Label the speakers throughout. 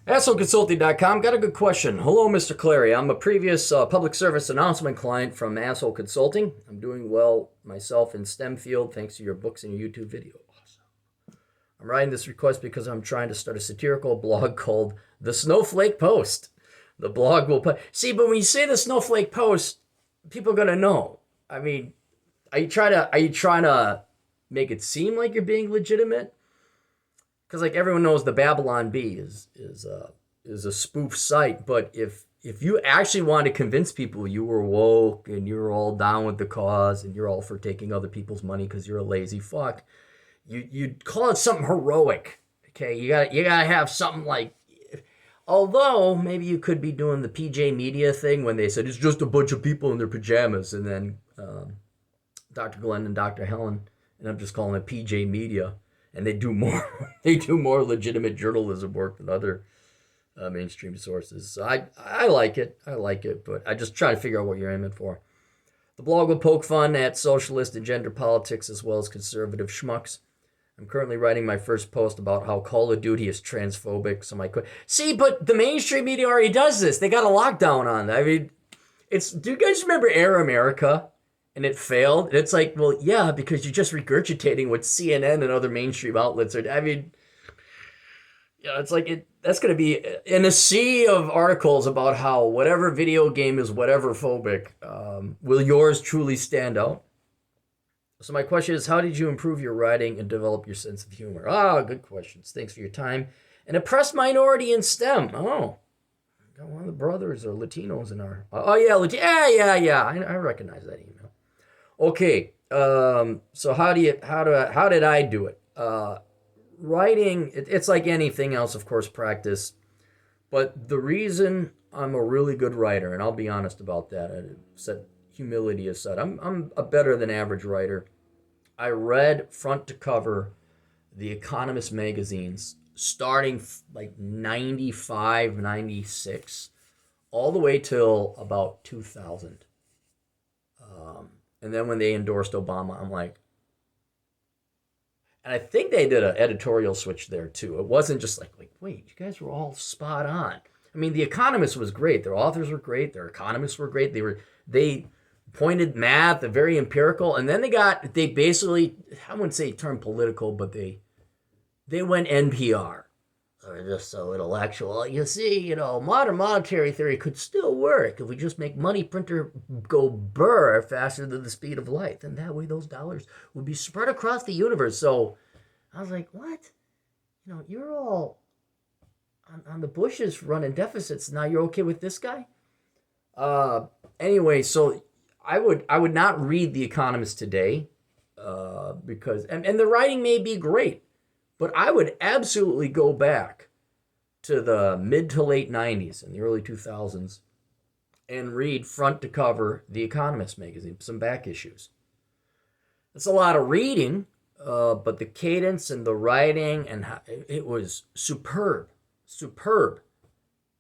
Speaker 1: AssholeConsulting.com. Got a good question. Hello, Mr. Clary. I'm a previous public service announcement client from Asshole Consulting. I'm doing well myself in STEM field thanks to your books and your YouTube video. Awesome. I'm writing this request because I'm trying to start a satirical blog called The Snowflake Post. The blog will put. See, but when you say the Snowflake Post, people are gonna know. I mean, are you trying to make it seem like you're being legitimate? Because like everyone knows, the Babylon Bee is a spoof site. But if you actually want to convince people you were woke and you're all down with the cause and you're all for taking other people's money because you're a lazy fuck, you'd call it something heroic. Okay, you gotta have something like. Although maybe you could be doing the PJ Media thing when they said it's just a bunch of people in their pajamas, and then Dr. Glenn and Dr. Helen, and I'm just calling it PJ Media, and they do more they do more legitimate journalism work than other mainstream sources. So I like it. I like it, but I just try to figure out what you're aiming for. The blog will poke fun at socialist and gender politics as well as conservative schmucks. I'm currently writing my first post about how Call of Duty is transphobic, so my see, but the mainstream media already does this. They got a lockdown on that. I mean, it's. Do you guys remember Air America? And it failed. And it's like, well, yeah, because you're just regurgitating what CNN and other mainstream outlets are. I mean, yeah, it's like it. That's going to be in a sea of articles about how whatever video game is whatever phobic. Will yours truly stand out? So my question is, how did you improve your writing and develop your sense of humor? Ah, good questions. Thanks for your time. An oppressed minority in STEM. Oh, got one of the brothers or Latinos in our. Oh yeah, yeah. I recognize that email. Okay. So how did I do it? Writing. It's like anything else, of course, practice. But the reason I'm a really good writer, and I'll be honest about that, I set humility aside. I'm a better than average writer. I read front to cover the Economist magazines starting like 95, 96, all the way till about 2000. And then when they endorsed Obama, I'm like, and I think they did an editorial switch there too. It wasn't just like, wait, you guys were all spot on. I mean, The Economist was great. Their authors were great. Their economists were great. They pointed math, very empirical, and then they basically, I wouldn't say turn political, but they went NPR. Or just so intellectual. You see, modern monetary theory could still work if we just make money printer go burr faster than the speed of light. And that way those dollars would be spread across the universe. So I was like, what? You're all on the bushes running deficits. Now you're okay with this guy? Anyway, so I would not read The Economist today because and the writing may be great, but I would absolutely go back to the mid to late 90s and the early 2000s and read front to cover The Economist magazine, some back issues. It's a lot of reading, but the cadence and the writing and it was superb, superb.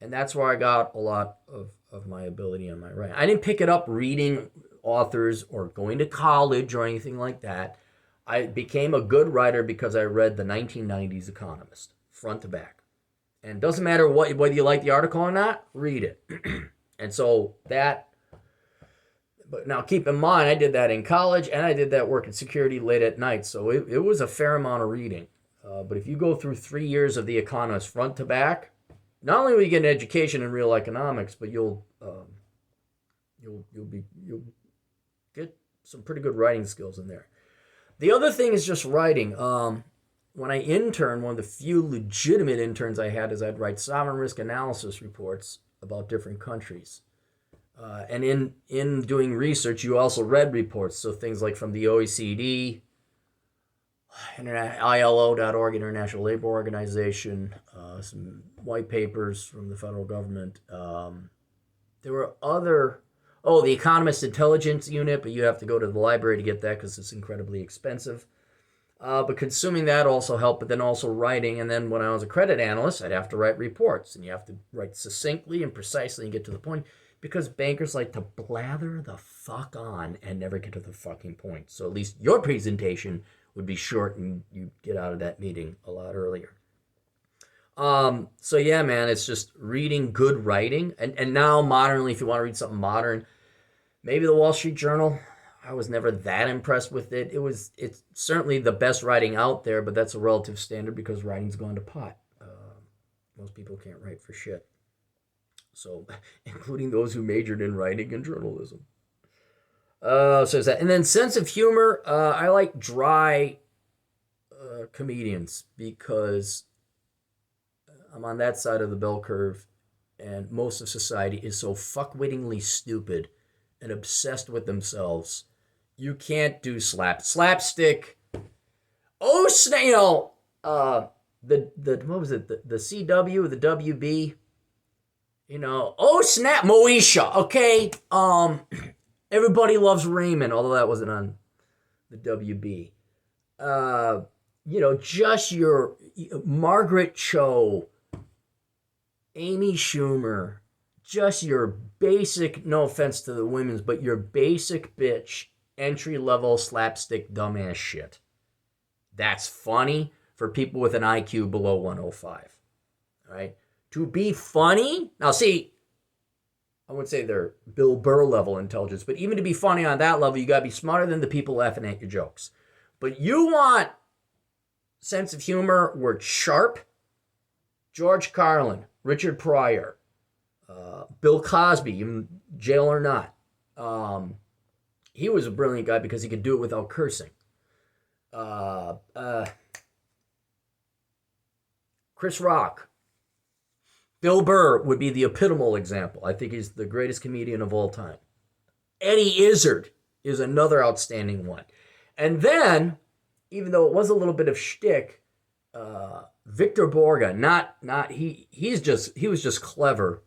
Speaker 1: And that's where I got a lot of my ability on my writing. I didn't pick it up reading authors or going to college or anything like that. I became a good writer because I read the 1990s Economist, front to back. And it doesn't matter whether you like the article or not, read it. And so that, but now keep in mind, I did that in college and I did that work in security late at night. So it was a fair amount of reading. But if you go through 3 years of the Economist front to back, not only will you get an education in real economics, but you'll get some pretty good writing skills in there. The other thing is just writing. When I interned, one of the few legitimate interns I had is I'd write sovereign risk analysis reports about different countries. And in doing research, you also read reports. So things like from the OECD, ILO.org, International Labor Organization, some white papers from the federal government. There were other, the Economist Intelligence Unit, but you have to go to the library to get that because it's incredibly expensive. But consuming that also helped, but then also writing. And then when I was a credit analyst, I'd have to write reports. And you have to write succinctly and precisely and get to the point because bankers like to blather the fuck on and never get to the fucking point. So at least your presentation would be short and you get out of that meeting a lot earlier. So yeah, man, it's just reading good writing. And now modernly, if you want to read something modern, maybe the Wall Street Journal. I was never that impressed with it. It's certainly the best writing out there, but that's a relative standard because writing's gone to pot. Most people can't write for shit. So, including those who majored in writing and journalism. So is that, and then sense of humor. I like dry comedians because I'm on that side of the bell curve, and most of society is so fuckwittingly stupid and obsessed with themselves. You can't do slapstick. Oh, snail! The what was it? The CW, the WB. Oh snap, Moesha. Okay, everybody loves Raymond, although that wasn't on the WB. Just your Margaret Cho, Amy Schumer, just your basic, no offense to the women's, but your basic bitch, entry level slapstick dumbass shit. That's funny for people with an IQ below 105. All right? To be funny, now see, I wouldn't say they're Bill Burr level intelligence, but even to be funny on that level, you got to be smarter than the people laughing at your jokes. But you want sense of humor where it's sharp. George Carlin, Richard Pryor, Bill Cosby, even jail or not. He was a brilliant guy because he could do it without cursing. Chris Rock. Bill Burr would be the epitomal example. I think he's the greatest comedian of all time. Eddie Izzard is another outstanding one. And then, even though it was a little bit of shtick, Victor Borga, he was just clever.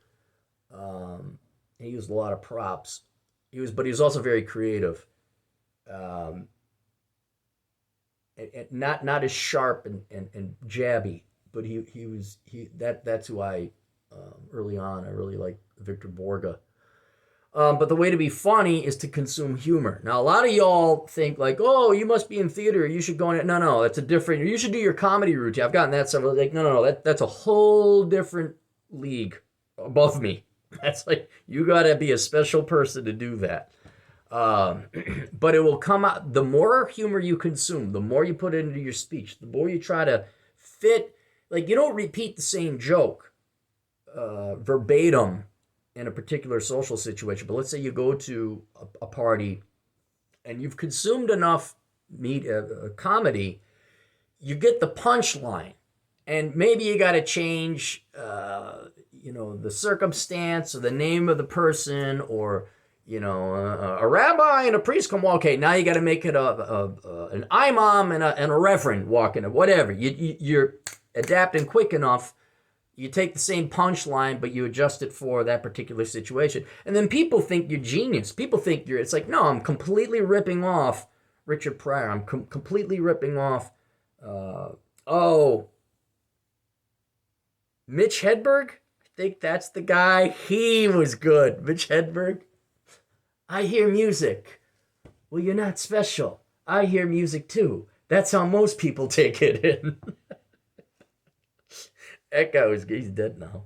Speaker 1: He used a lot of props. But he was also very creative. And not as sharp and jabby, but that's who I early on I really liked Victor Borga. But the way to be funny is to consume humor. Now, a lot of y'all think like, oh, you must be in theater. You should go in. No, that's a different. You should do your comedy routine. I've gotten that several. Like, no. That's a whole different league above me. That's like you got to be a special person to do that. But it will come out. The more humor you consume, the more you put it into your speech, the more you try to fit. Like you don't repeat the same joke verbatim in a particular social situation. But let's say you go to a party and you've consumed enough comedy, you get the punchline. And maybe you got to change, the circumstance or the name of the person or, a rabbi and a priest come walk. Okay, now you got to make it an imam and a reverend walking, whatever. You're adapting quick enough. You take the same punchline, but you adjust it for that particular situation. And then people think you're genius. People think it's like, no, I'm completely ripping off Richard Pryor. I'm completely ripping off, Mitch Hedberg. I think that's the guy. He was good. Mitch Hedberg. I hear music. Well, you're not special. I hear music too. That's how most people take it in. That guy he's dead now.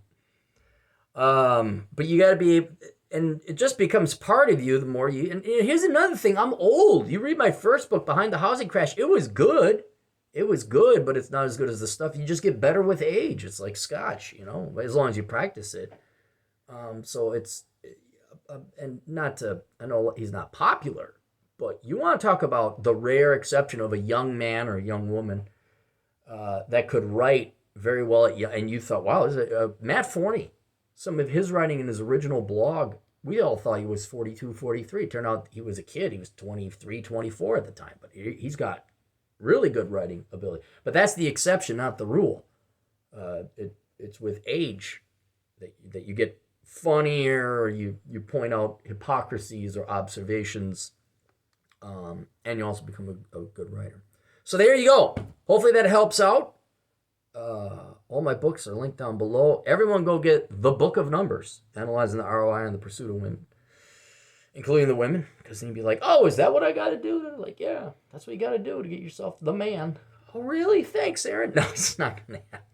Speaker 1: But you got to be, and it just becomes part of you the more you, and here's another thing. I'm old. You read my first book, Behind the Housing Crash. It was good. It was good, but it's not as good as the stuff. You just get better with age. It's like scotch, as long as you practice it. So it's, and not to, I know he's not popular, but you want to talk about the rare exception of a young man or a young woman that could write very well and you thought, wow, is it Matt Forney? Some of his writing in his original blog, we all thought he was 42, 43. Turned out he was a kid. He was 23, 24 at the time, but he's got really good writing ability. But that's the exception, not the rule. It's with age that you get funnier or you point out hypocrisies or observations, and you also become a good writer. So there you go. Hopefully that helps out. All my books are linked down below. Everyone go get The Book of Numbers, Analyzing the ROI and the Pursuit of Women, including the women, because then you'd be like, oh, is that what I got to do? They're like, yeah, that's what you got to do to get yourself the man. Oh, really? Thanks, Aaron. No, it's not going to happen.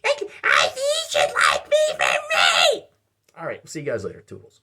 Speaker 2: I think you should like me for me.
Speaker 1: All right, see you guys later. Toodles.